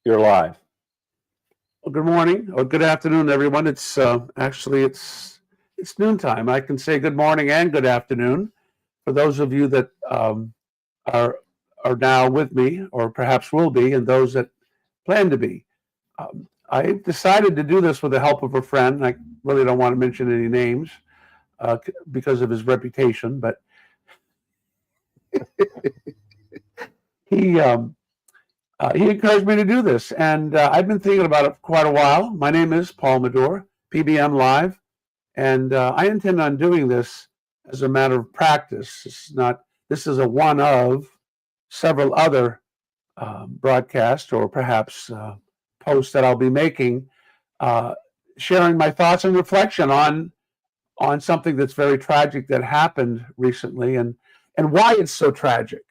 You're live. Well, good morning or good afternoon, everyone. It's noontime. I can say good morning and good afternoon for those of you that are are now with me, or perhaps will be, and those that plan to be. I decided to do this with the help of a friend. I really don't want to mention any names because of his reputation, but he he encouraged me to do this, and I've been thinking about it for quite a while. My name is Paul Madore, PBMLive, and I intend on doing this as a matter of practice. It's not. This is a one of several other broadcasts, or perhaps posts that I'll be making, uh, sharing my thoughts and reflection on something that's very tragic that happened recently, and why it's so tragic.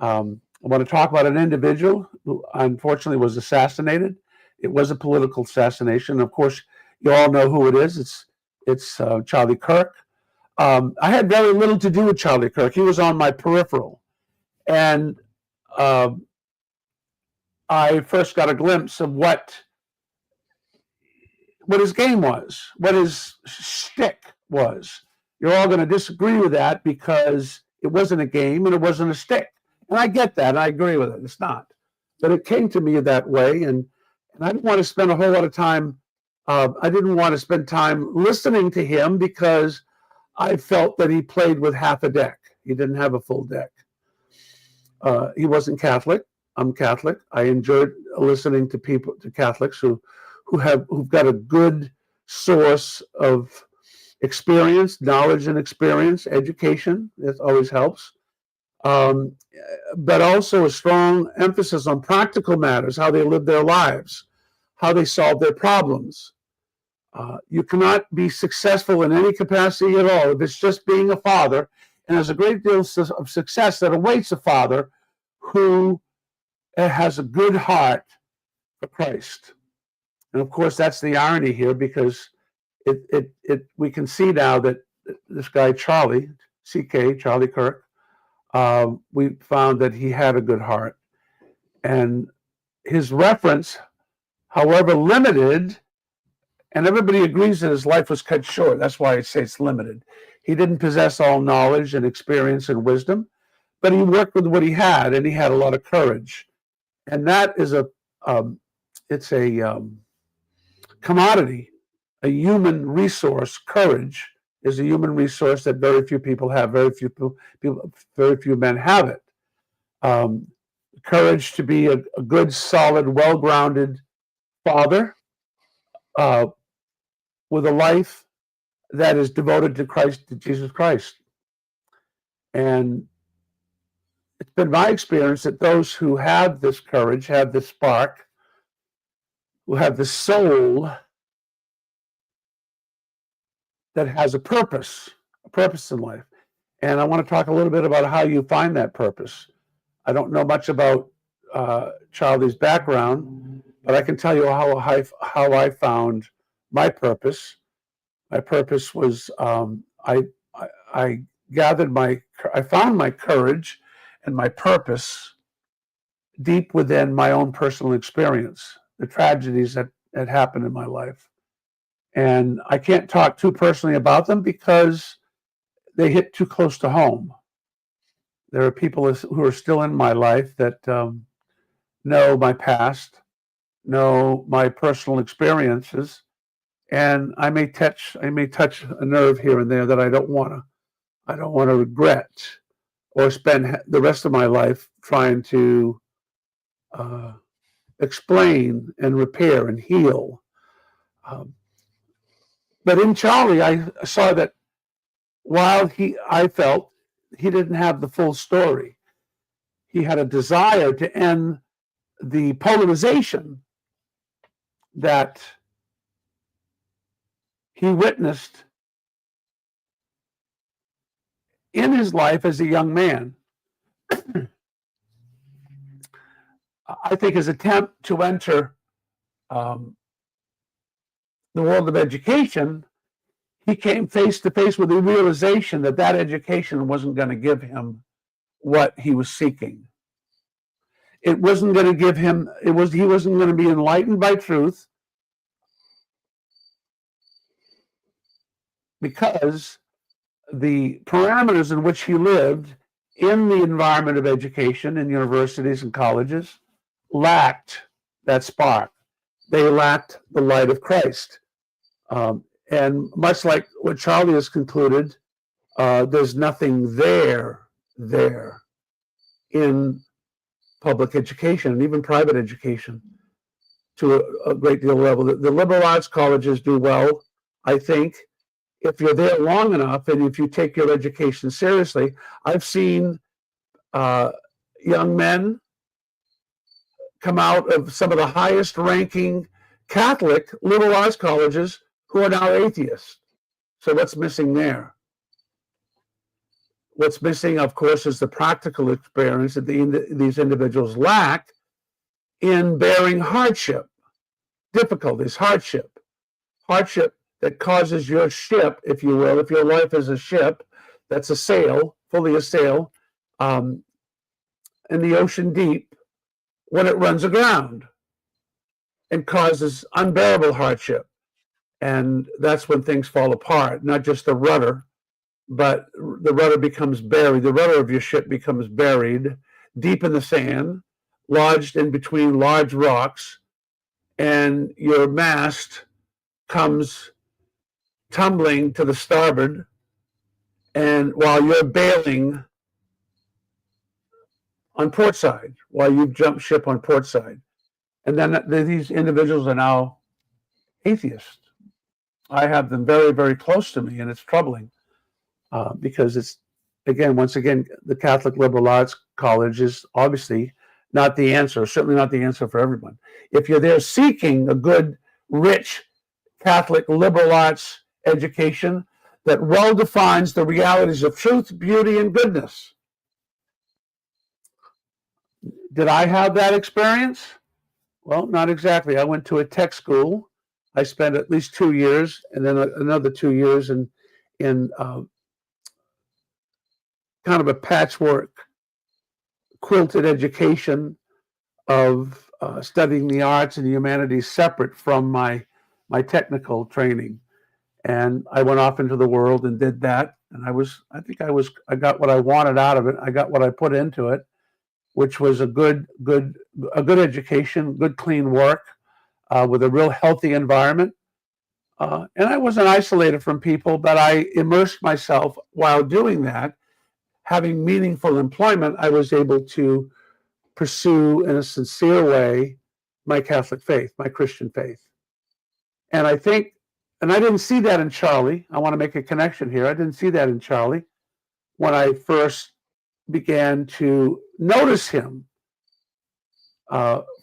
I want to talk about an individual who unfortunately was assassinated. It was a political assassination. Of course, you all know who it is. It's Charlie Kirk. I had very little to do with Charlie Kirk. He was on my peripheral, and uh, I first got a glimpse of what his game was, what his shtick was. You're all going to disagree with that because it wasn't a game and it wasn't a stick. And I get that. And I agree with it. It's not. But it came to me that way. And I didn't want to spend a whole lot of time. I didn't want to spend time listening to him because I felt that he played with half a deck. He didn't have a full deck. He wasn't Catholic. I'm Catholic. I enjoyed listening to Catholics who've got a good source of experience, knowledge and experience, education. It always helps. But also a strong emphasis on practical matters, how they live their lives, how they solve their problems. You cannot be successful in any capacity at all if it's just being a father. And there's a great deal of success that awaits a father who has a good heart for Christ. And of course, that's the irony here, because we can see now that this guy Charlie Kirk, we found that he had a good heart, and his reference, however limited, and everybody agrees that his life was cut short. That's why I say it's limited. He didn't possess all knowledge and experience and wisdom, but he worked with what he had, and he had a lot of courage, and that is it's a commodity, a human resource. Courage is a human resource that very few people have. Very few men have it. Courage to be a good, solid, well-grounded father with a life that is devoted to Jesus Christ. And it's been my experience that those who have this courage, have this spark, who have the soul that has a purpose in life. And I want to talk a little bit about how you find that purpose. I don't know much about Charlie's background, but I can tell you how I found my purpose. My purpose was I found my courage and my purpose deep within my own personal experience, the tragedies that had happened in my life. And I can't talk too personally about them because they hit too close to home. There are people who are still in my life that know my past, know my personal experiences, and I may touch a nerve here and there that I don't want to regret or spend the rest of my life trying to explain and repair and heal. But in Charlie, I saw that while I felt he didn't have the full story, he had a desire to end the polarization that he witnessed in his life as a young man. I think his attempt to enter the world of education, he came face to face with the realization that education wasn't going to give him what he was seeking. it wasn't going to give him, he wasn't going to be enlightened by truth, because the parameters in which he lived in the environment of education in universities and colleges lacked that spark. They lacked the light of Christ. And much like what Charlie has concluded, there's nothing there in public education and even private education to a great deal of level. The liberal arts colleges do well, I think, if you're there long enough and if you take your education seriously. I've seen young men come out of some of the highest ranking Catholic liberal arts colleges who are now atheists. So what's missing there? What's missing, of course, is the practical experience that these individuals lack in bearing hardship, difficulties, hardship that causes your ship, if you will, if your life is a ship that's a sail, fully a sail, in the ocean deep, when it runs aground and causes unbearable hardship. And that's when things fall apart, not just the rudder, but the rudder becomes buried. The rudder of your ship becomes buried deep in the sand, lodged in between large rocks, and your mast comes tumbling to the starboard, and while you're bailing on port side, while you've jumped ship on port side. And then these individuals are now atheists. I have them very, very close to me, and it's troubling because it's, once again, the Catholic liberal arts college is obviously not the answer, certainly not the answer for everyone. If you're there seeking a good, rich Catholic liberal arts education that well defines the realities of truth, beauty, and goodness. Did I have that experience? Well, not exactly. I went to a tech school. I spent at least 2 years, and then another 2 years in kind of a patchwork quilted education of studying the arts and the humanities separate from my technical training. And I went off into the world and did that. And I got what I wanted out of it. I got what I put into it, which was a good education, good clean work, with a real healthy environment. And I wasn't isolated from people, but I immersed myself while doing that. Having meaningful employment, I was able to pursue in a sincere way my Catholic faith, my Christian faith. And I think, and I didn't see that in Charlie. I want to make a connection here. I didn't see that in Charlie when I first began to notice him.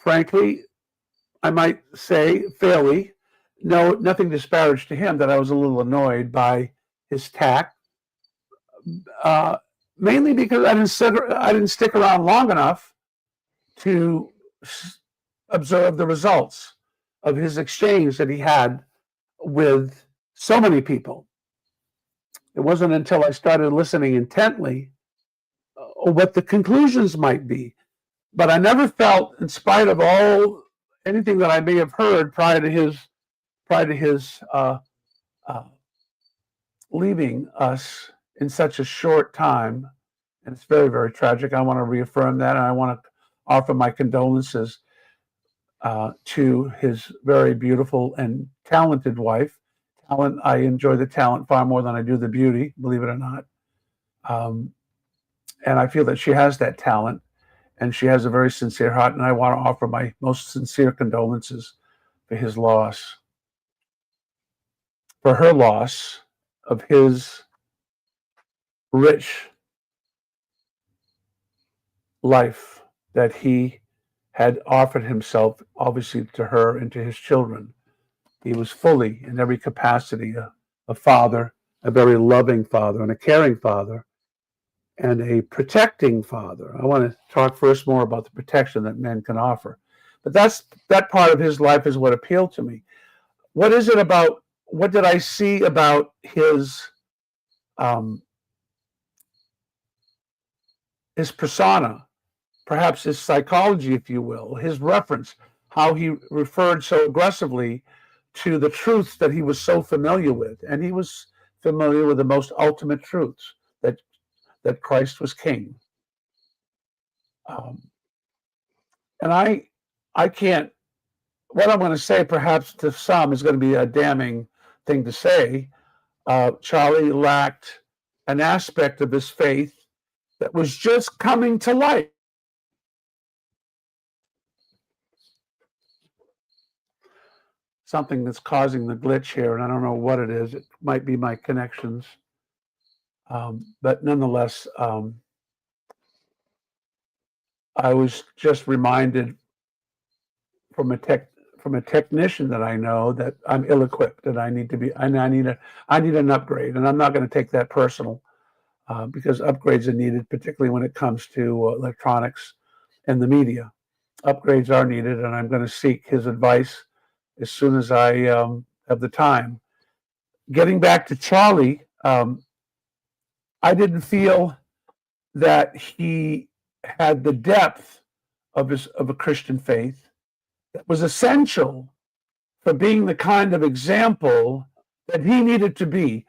Frankly, I might say fairly, nothing disparaged to him, that I was a little annoyed by his tact, mainly because I didn't stick around long enough to observe the results of his exchange that he had with so many people. It wasn't until I started listening intently what the conclusions might be. But I never felt, in spite of anything that I may have heard prior to his leaving us in such a short time, and it's very, very tragic. I want to reaffirm that, and I want to offer my condolences to his very beautiful and talented wife. I enjoy the talent far more than I do the beauty, believe it or not. And I feel that she has that talent, and she has a very sincere heart, and I want to offer my most sincere condolences for his loss, for her loss of his rich life that he had offered himself, obviously, to her and to his children. He was fully, in every capacity, a father, a very loving father, and a caring father, and a protecting father. I want to talk first more about the protection that men can offer. But that part of his life is what appealed to me. What did I see about his persona perhaps his psychology, if you will, his reference, how he referred so aggressively to the truths that he was so familiar with. And he was familiar with the most ultimate truths, that Christ was king. And I can't, what I'm going to say perhaps to some is going to be a damning thing to say. Charlie lacked an aspect of his faith that was just coming to light. Something that's causing the glitch here, and I don't know what it is. It might be my connections. But nonetheless, I was just reminded from a technician that I know that I'm ill-equipped and I need an upgrade, and I'm not going to take that personal, because upgrades are needed, particularly when it comes to electronics and the media. Upgrades are needed, and I'm going to seek his advice as soon as I have the time. Getting back to Charlie, I didn't feel that he had the depth of a Christian faith that was essential for being the kind of example that he needed to be.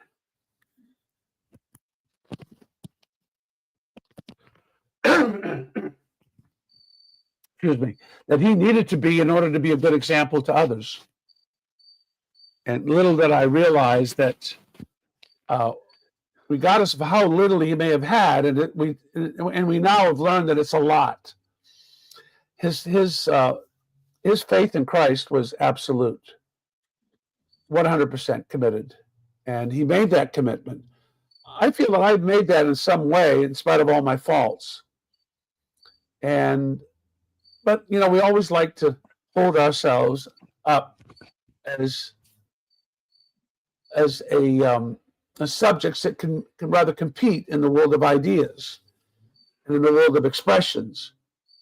Excuse me, that he needed to be in order to be a good example to others. And little did I realize that, regardless of how little he may have had, and we now have learned that it's a lot. His faith in Christ was absolute, 100% committed, and he made that commitment. I feel that I've made that in some way, in spite of all my faults. But we always like to hold ourselves up as subjects that can rather compete in the world of ideas, and in the world of expressions,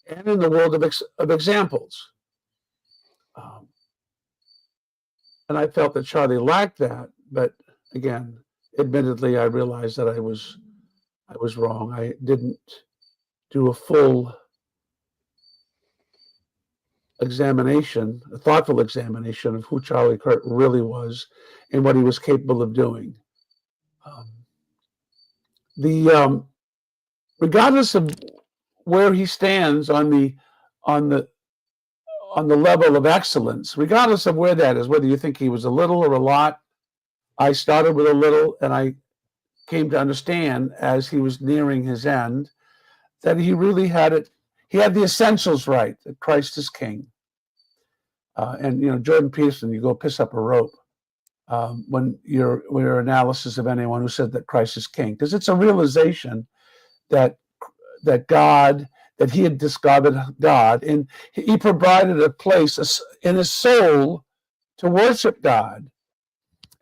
and in the world of examples. And I felt that Charlie lacked that, but again, admittedly, I realized that I was wrong. I didn't do a full examination, a thoughtful examination of who Charlie Kirk really was and what he was capable of doing. Regardless of where he stands on the level of excellence, regardless of where that is, whether you think he was a little or a lot, I started with a little, and I came to understand as he was nearing his end that he really had it. He had the essentials right, that Christ is king. And Jordan Peterson, you go piss up a rope when your analysis of anyone who said that Christ is king, because it's a realization that God, that he had discovered God, and he provided a place in his soul to worship God,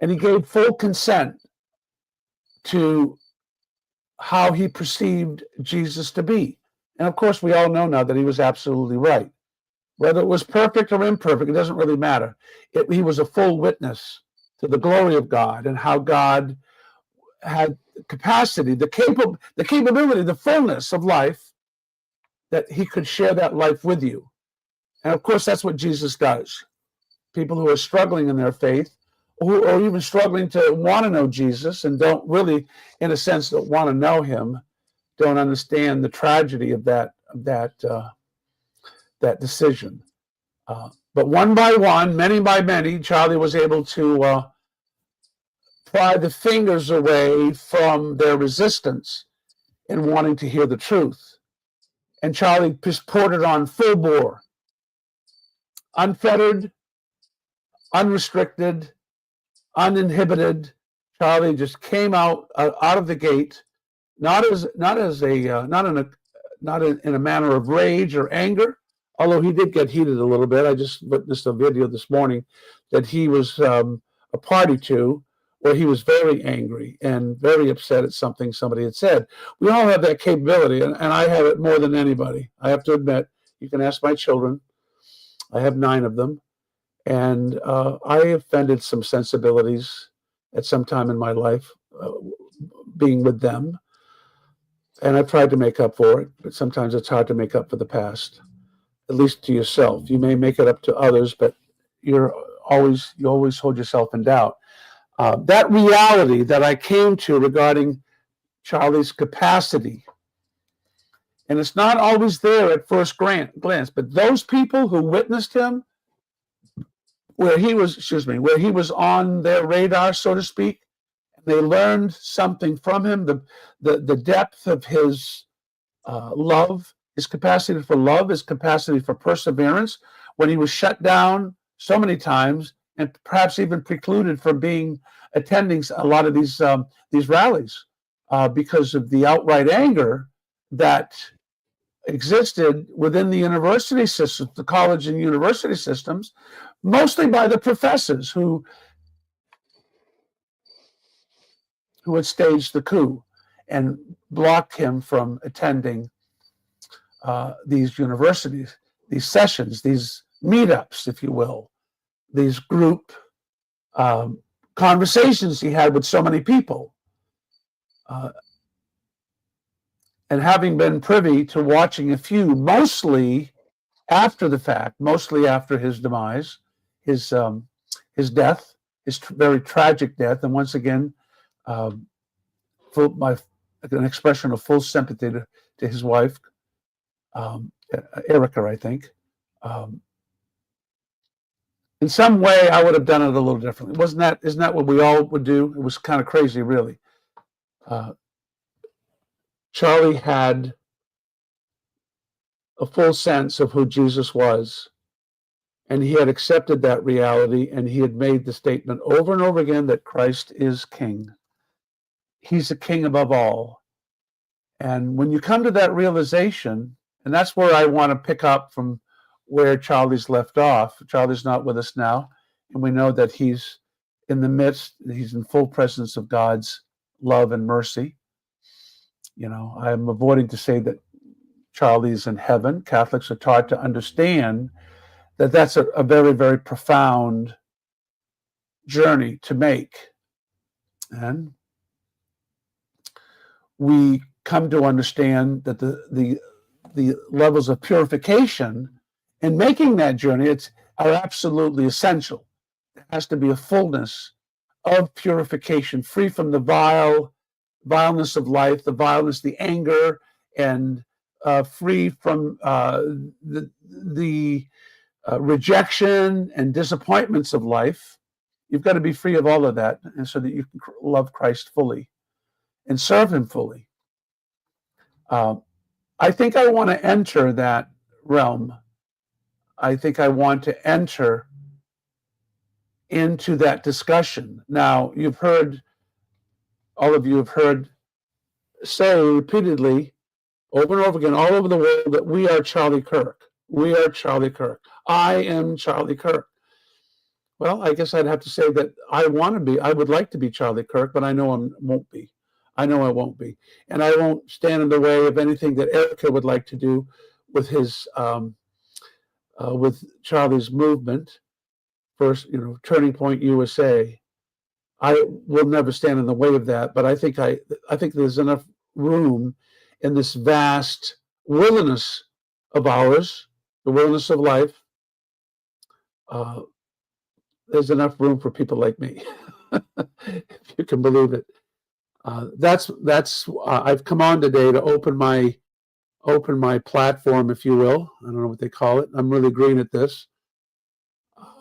and he gave full consent to how he perceived Jesus to be. And of course, we all know now that he was absolutely right. Whether it was perfect or imperfect, it doesn't really matter. He was a full witness to the glory of God and how God had the capacity, the capability, the fullness of life, that he could share that life with you. And of course, that's what Jesus does. People who are struggling in their faith, or even struggling to want to know Jesus and don't really, in a sense, don't want to know him, don't understand the tragedy of that decision. But one by one, many by many, Charlie was able to pry the fingers away from their resistance in wanting to hear the truth. And Charlie just poured it on full bore, unfettered, unrestricted, uninhibited. Charlie just came out of the gate, not in a manner of rage or anger, although he did get heated a little bit. I just witnessed a video this morning that he was a party to, where he was very angry and very upset at something somebody had said. We all have that capability, and I have it more than anybody. I have to admit, you can ask my children. I have 9 of them, and I offended some sensibilities at some time in my life, being with them. And I've tried to make up for it, but sometimes it's hard to make up for the past, at least to yourself. You may make it up to others, but you always hold yourself in doubt. That reality that I came to regarding Charlie's capacity, and it's not always there at first glance, but those people who witnessed him, where he was on their radar, so to speak, they learned something from him. The depth of his love, his capacity for love, his capacity for perseverance, when he was shut down so many times and perhaps even precluded from attending a lot of these rallies because of the outright anger that existed within the university system, the college and university systems, mostly by the professors who had staged the coup and blocked him from attending these universities, these sessions, these meetups, if you will, these group conversations he had with so many people. And having been privy to watching a few, mostly after the fact, mostly after his demise, his death, his very tragic death, and once again, an expression of full sympathy to his wife, Erica, I think. In some way, I would have done it a little differently. Isn't that what we all would do? It was kind of crazy, really. Charlie had a full sense of who Jesus was, and he had accepted that reality, and he had made the statement over and over again that Christ is King. He's a king above all. And when you come to that realization, and that's where I want to pick up from where Charlie's left off. Charlie's not with us now, and we know that he's in the midst, he's in full presence of God's love and mercy. I'm avoiding to say that Charlie's in heaven. Catholics are taught to understand that that's a very, very profound journey to make. And we come to understand that the levels of purification in making that journey are absolutely essential. There has to be a fullness of purification, free from the vileness of life, the vileness, the anger, and free from the rejection and disappointments of life. You've got to be free of all of that, and so that you can love Christ fully and serve him fully. I think I want to enter that realm. I think I want to enter into that discussion. Now, all of you have heard say repeatedly, over and over again, all over the world, that we are Charlie Kirk. We are Charlie Kirk. I am Charlie Kirk. Well, I guess I'd have to say that I would like to be Charlie Kirk, but I know I won't be. I know I won't be. And I won't stand in the way of anything that Erica would like to do with his, with Charlie's movement, first, Turning Point USA. I will never stand in the way of that, but I think there's enough room in this vast wilderness of ours, the wilderness of life. There's enough room for people like me, if you can believe it. I've come on today to open my platform, if you will. I don't know what they call it. I'm really green at this.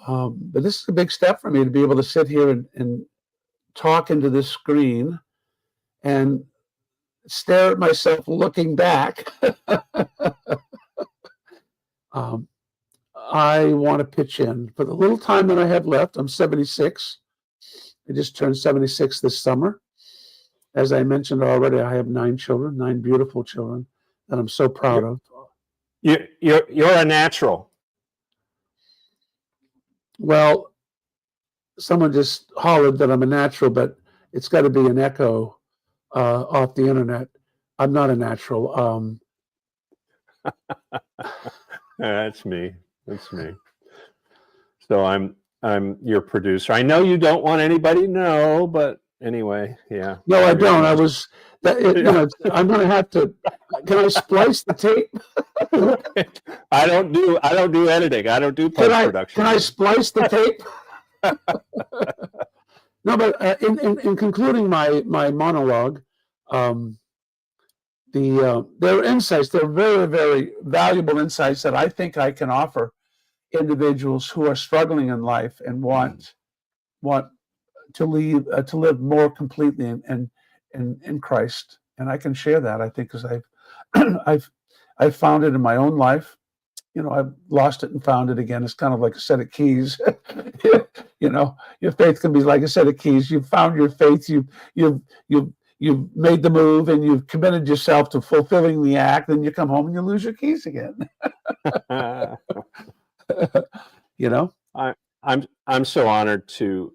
But this is a big step for me to be able to sit here and talk into this screen and stare at myself looking back. I want to pitch in for the little time that I have left. I'm 76. I just turned 76 this summer. As I mentioned already, I have 9 children, 9 beautiful children that I'm so proud of. You're a natural. Well, someone just hollered that I'm a natural, but it's got to be an echo off the internet. I'm not a natural. That's me. That's me. So I'm your producer. I know you don't want anybody to know, but anyway. Yeah. No, I don't. I was, I'm going to have to. Can I splice the tape? I don't do editing. I don't do post production. Can I splice the tape? No, but in concluding my monologue, there are insights. There are very, very valuable insights that I think I can offer individuals who are struggling in life and want to live more completely in Christ. And I can share that, I think, because I've found it in my own life. I've lost it and found it again. It's kind of like a set of keys. Your faith can be like a set of keys. You've found your faith. You've made the move and you've committed yourself to fulfilling the act. Then you come home and you lose your keys again. I'm so honored to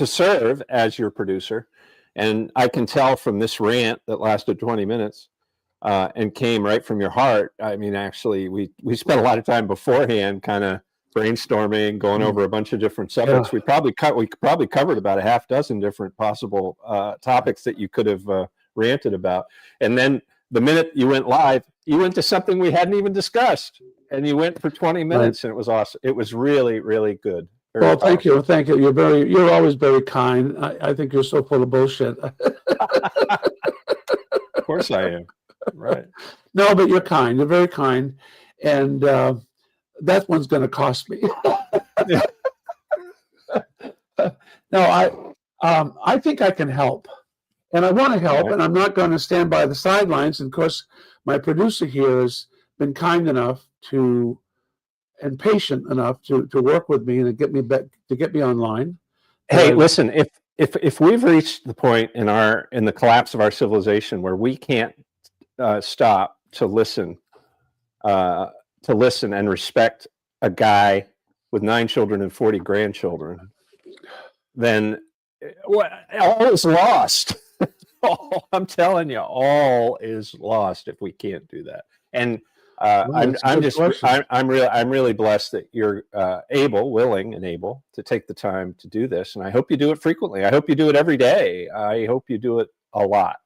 serve as your producer, and I can tell from this rant that lasted 20 minutes and came right from your heart. I mean, actually, we spent a lot of time beforehand, kind of brainstorming, going over a bunch of different subjects. Yeah. We probably covered about a half dozen different possible topics that you could have ranted about, and then the minute you went live, you went to something we hadn't even discussed. And you went for 20 minutes, and it was awesome. It was really, really good. Well, thank you. You're always very kind. I think you're so full of bullshit. Of course I am. Right. No, but you're kind. You're very kind, and that one's going to cost me. No, I think I can help, and I want to help, and I'm not going to stand by the sidelines. And of course, my producer here has been kind enough and patient enough to work with me and to get me online. Hey, listen, if we've reached the point in the collapse of our civilization where we can't stop to listen and respect a guy with 9 children and 40 grandchildren, then all is lost. I'm telling you, all is lost if we can't do that. And I'm really blessed that you're willing and able to take the time to do this, and I hope you do it frequently. I hope you do it every day. I hope you do it a lot,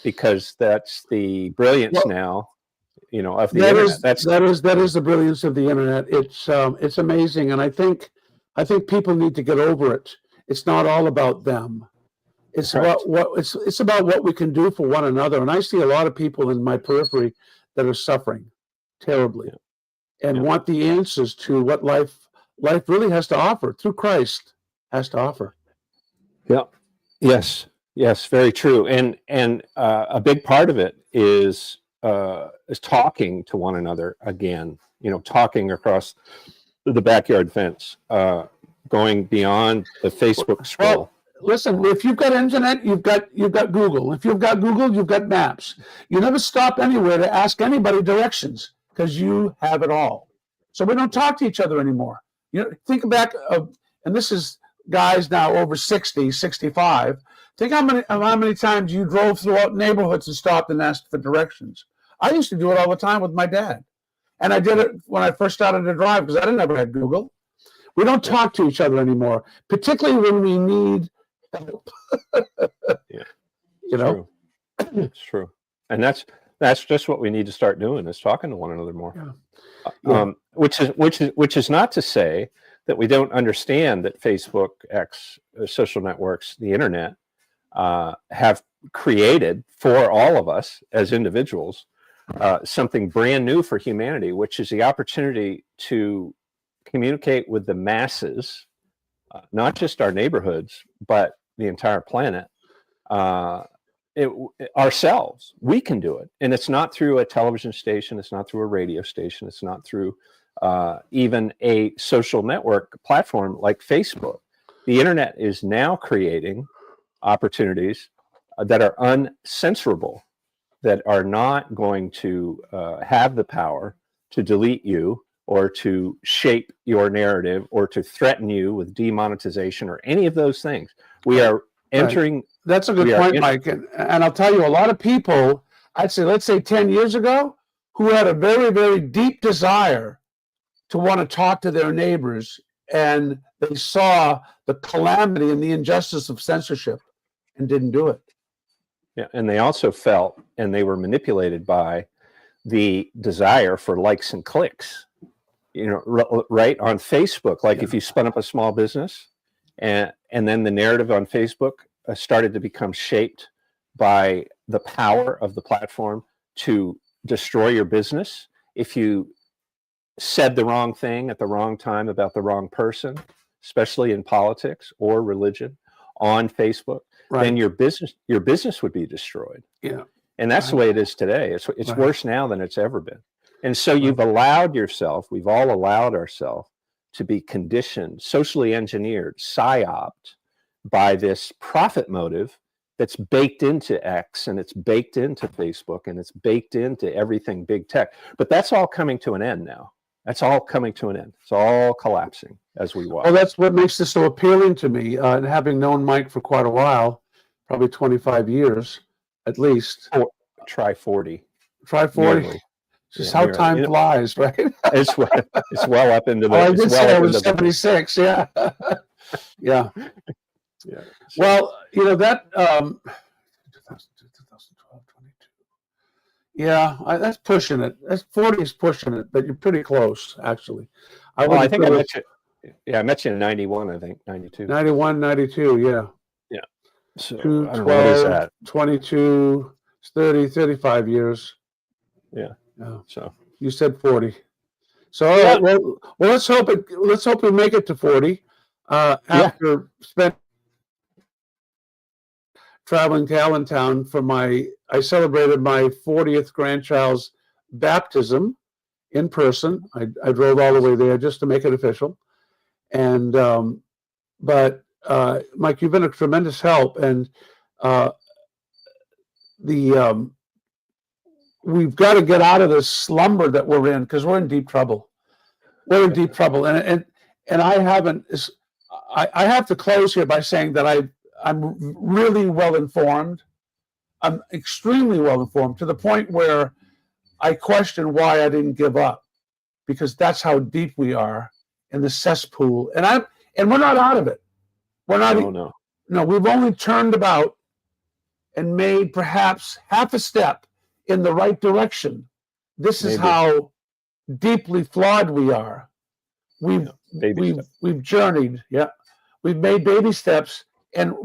because that's the brilliance now, of the internet. That is the brilliance of the internet. It's amazing, and I think people need to get over it. It's not all about them. It's about what we can do for one another. And I see a lot of people in my periphery that are suffering terribly and want the answers to what life really has to offer, through Christ has to offer. Yeah. Yes, very true. And a big part of it is talking to one another again, talking across the backyard fence, going beyond the Facebook scroll. Well, listen, if you've got internet, you've got Google. If you've got Google, you've got maps. You never stop anywhere to ask anybody directions, because you have it all. So we don't talk to each other anymore. Think back and this is guys now over 60, 65. Think how many times you drove throughout neighborhoods and stopped and asked for directions. I used to do it all the time with my dad. And I did it when I first started to drive, because I never had Google. We don't talk to each other anymore, particularly when we need help. It's true. And that's just what we need to start doing, is talking to one another more. Which is not to say that we don't understand that Facebook, X, social networks, the internet, have created for all of us as individuals something brand new for humanity, which is the opportunity to communicate with the masses, not just our neighborhoods, but the entire planet. Ourselves, we can do it, and it's not through a television station, it's not through a radio station, it's not through even a social network platform like Facebook. The internet is now creating opportunities that are uncensorable, that are not going to have the power to delete you or to shape your narrative or to threaten you with demonetization or any of those things. We are entering. Right. That's a good point, Mike. And I'll tell you, a lot of people, let's say 10 years ago, who had a very, very deep desire to want to talk to their neighbors and they saw the calamity and the injustice of censorship and didn't do it. Yeah, and they also felt, and they were manipulated by the desire for likes and clicks. Right on Facebook, like if you spun up a small business, and then the narrative on Facebook started to become shaped by the power of the platform to destroy your business. If you said the wrong thing at the wrong time about the wrong person, especially in politics or religion on Facebook, then your business would be destroyed. Yeah. And that's the way it is today. It's worse now than it's ever been. And so you've allowed yourself, we've all allowed ourselves to be conditioned, socially engineered, psyoped by this profit motive that's baked into X, and it's baked into Facebook, and it's baked into everything big tech. But that's all coming to an end now. That's all coming to an end. It's all collapsing as we watch. Well, that's what makes this so appealing to me. And having known Mike for quite a while, probably 25 years at least. Try 40. Try 40. Nearly. Just how time flies, right? It's well up into the. I did say I was 76. Yeah. Yeah. Yeah. Well, that 2012, 22. Yeah, that's pushing it. That's 40 is pushing it, but you're pretty close, actually. I think I met you. Yeah, I met you in 91, I think, 92. 91, 92, yeah. Yeah. So, 12, what is that? 22, 30, 35 years. Yeah. Yeah. So you said 40. So all right, well, let's hope we make it to 40 after spent traveling to Allentown for I celebrated my 40th grandchild's baptism in person. I drove all the way there just to make it official. And but Mike, you've been a tremendous help, and we've got to get out of this slumber that we're in, because we're in deep trouble. We're in deep trouble, and I haven't. I have to close here by saying that I'm really well informed. I'm extremely well informed, to the point where I question why I didn't give up, because that's how deep we are in the cesspool, and we're not out of it. We're not. No, we've only turned about and made perhaps half a step in the right direction. This is how deeply flawed we are. We've journeyed. Yeah, we've made baby steps, and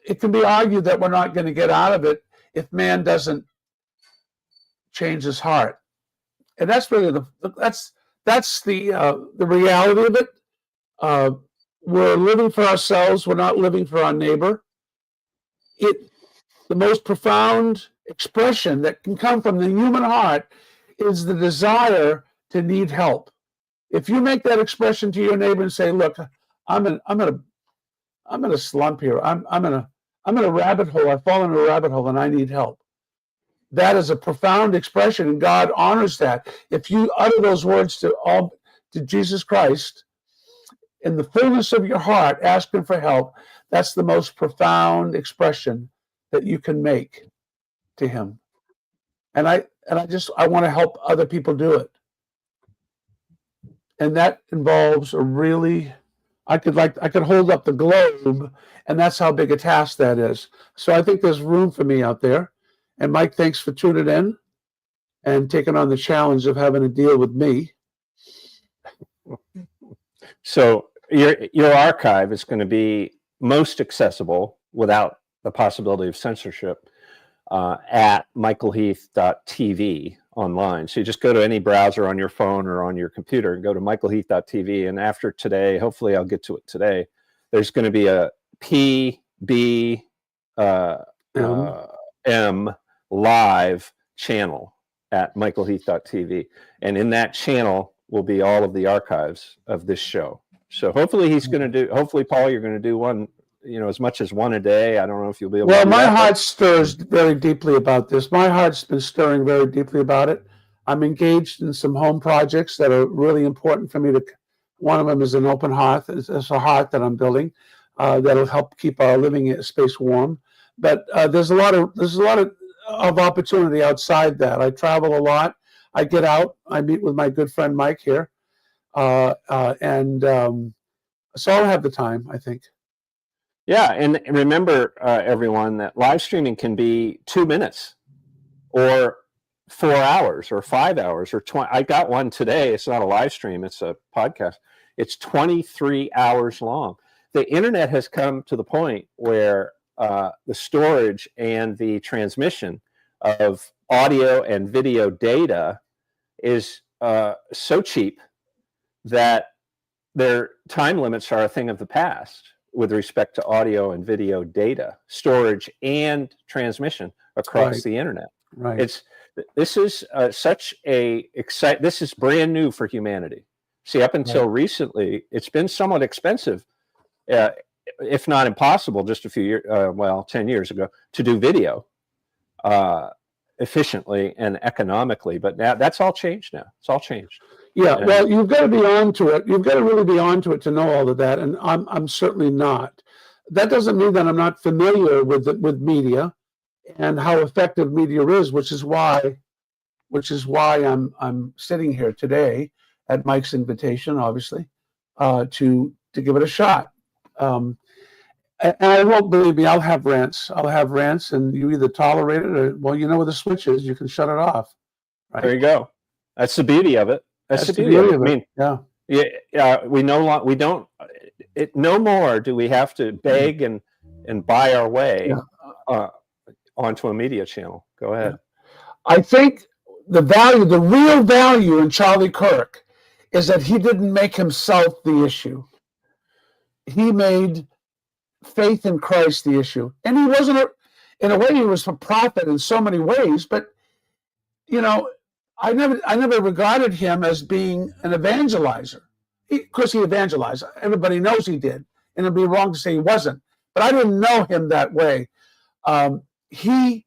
it can be argued that we're not going to get out of it if man doesn't change his heart, and that's really that's the reality of it. We're living for ourselves. We're not living for our neighbor. The most profound expression that can come from the human heart is the desire to need help. If you make that expression to your neighbor and say, "Look, I'm in a slump here. I'm in a rabbit hole. I've fallen into a rabbit hole, and I need help." That is a profound expression, and God honors that. If you utter those words to Jesus Christ in the fullness of your heart, asking for help, that's the most profound expression that you can make to Him. And I want to help other people do it. And that involves I could hold up the globe, and that's how big a task that is. So I think there's room for me out there. And Mike, thanks for tuning in and taking on the challenge of having to deal with me. So your archive is going to be most accessible without the possibility of censorship at michaelheath.tv online. So you just go to any browser on your phone or on your computer and go to michaelheath.tv. And after today, hopefully I'll get to it today, there's going to be a PBM live channel at michaelheath.tv. And in that channel will be all of the archives of this show. So hopefully Paul, you're going to do one, as much as one a day. I don't know if you'll be able to do that. Well, my heart stirs very deeply about this. My heart's been stirring very deeply about it. I'm engaged in some home projects that are really important for me one of them is an open hearth. It's a hearth that I'm building that'll help keep our living space warm. But there's a lot of opportunity outside that. I travel a lot. I get out. I meet with my good friend Mike here. So I'll have the time, I think. Yeah, and remember, everyone, that live streaming can be 2 minutes or 4 hours or 5 hours or 20. I got one today. It's not a live stream, it's a podcast. It's 23 hours long. The internet has come to the point where the storage and the transmission of audio and video data is so cheap that their time limits are a thing of the past with respect to audio and video data storage and transmission across the internet. Right. This is this is brand new for humanity. See, up until recently, it's been somewhat expensive, if not impossible, just a few years, 10 years ago, to do video efficiently and economically. But now that's all changed. Now it's all changed. Yeah, well, you've got to be onto it. You've got to really be onto it to know all of that, and I'm certainly not. That doesn't mean that I'm not familiar with media and how effective media is, which is why I'm sitting here today at Mike's invitation, obviously, to give it a shot. And I won't, believe me, I'll have rants, and you either tolerate it or, well, you know where the switch is, you can shut it off. Right? There you go. That's the beauty of it. That's the beauty of it. I mean, we don't. No more do we have to beg and buy our way onto a media channel. Go ahead. I think the real value in Charlie Kirk is that he didn't make himself the issue. He made faith in Christ the issue, and he wasn't. In a way, he was a prophet in so many ways, but you know. I never regarded him as being an evangelizer. Of course, he evangelized. Everybody knows he did, and it'd be wrong to say he wasn't. But I didn't know him that way. He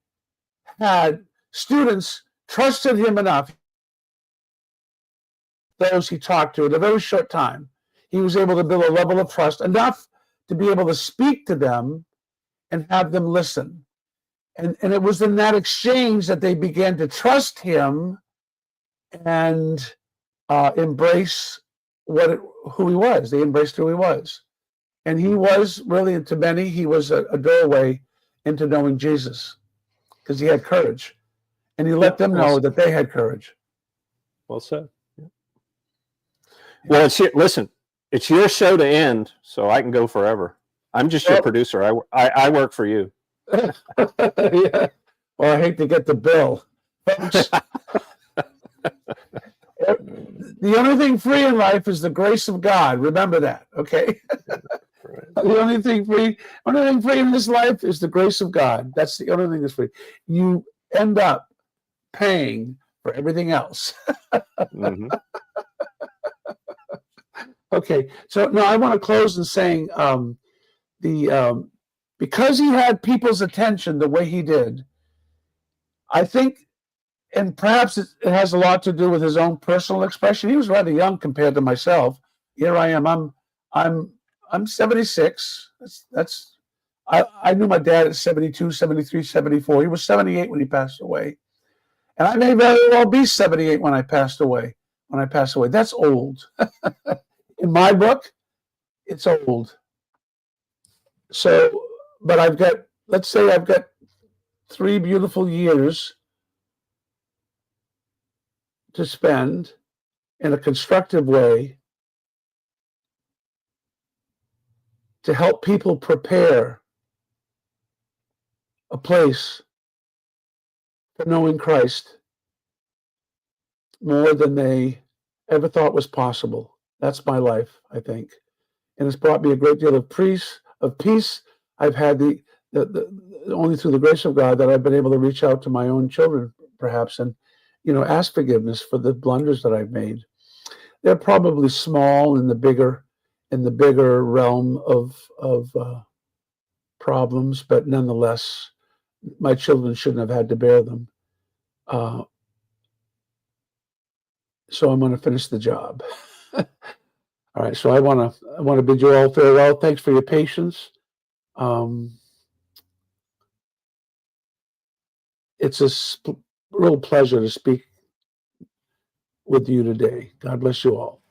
had students trusted him enough. Those he talked to in a very short time, he was able to build a level of trust enough to be able to speak to them and have them listen. And it was in that exchange that they began to trust him and embrace who he was. They embraced who he was. And he was really, to many, he was a doorway into knowing Jesus because he had courage. And he let them know that they had courage. Well said. Yeah. Well, listen, it's your show to end, so I can go forever. I'm just your producer. I work for you. Yeah. Well, I hate to get the bill. The only thing free in life is the grace of God. Remember that, okay? Right. The only thing free in this life is the grace of God. That's the only thing that's free. You end up paying for everything else. Mm-hmm. Okay, so now I want to close in saying because he had people's attention the way he did, I think. And perhaps it has a lot to do with his own personal expression. He was rather young compared to myself. Here I am. I'm 76. I knew my dad at 72, 73, 74. He was 78 when he passed away. And I may very well be 78 when I pass away. That's old. In my book, it's old. So, but let's say I've got 3 beautiful years to spend in a constructive way to help people prepare a place for knowing Christ more than they ever thought was possible. That's my life, I think. And it's brought me a great deal of peace. I've had the only through the grace of God that I've been able to reach out to my own children, perhaps, and ask forgiveness for the blunders that I've made. They're probably small in the bigger realm of problems, but nonetheless, my children shouldn't have had to bear them. So I'm going to finish the job. All right. So I want to bid you all farewell. Thanks for your patience. It's a real pleasure to speak with you today. God bless you all.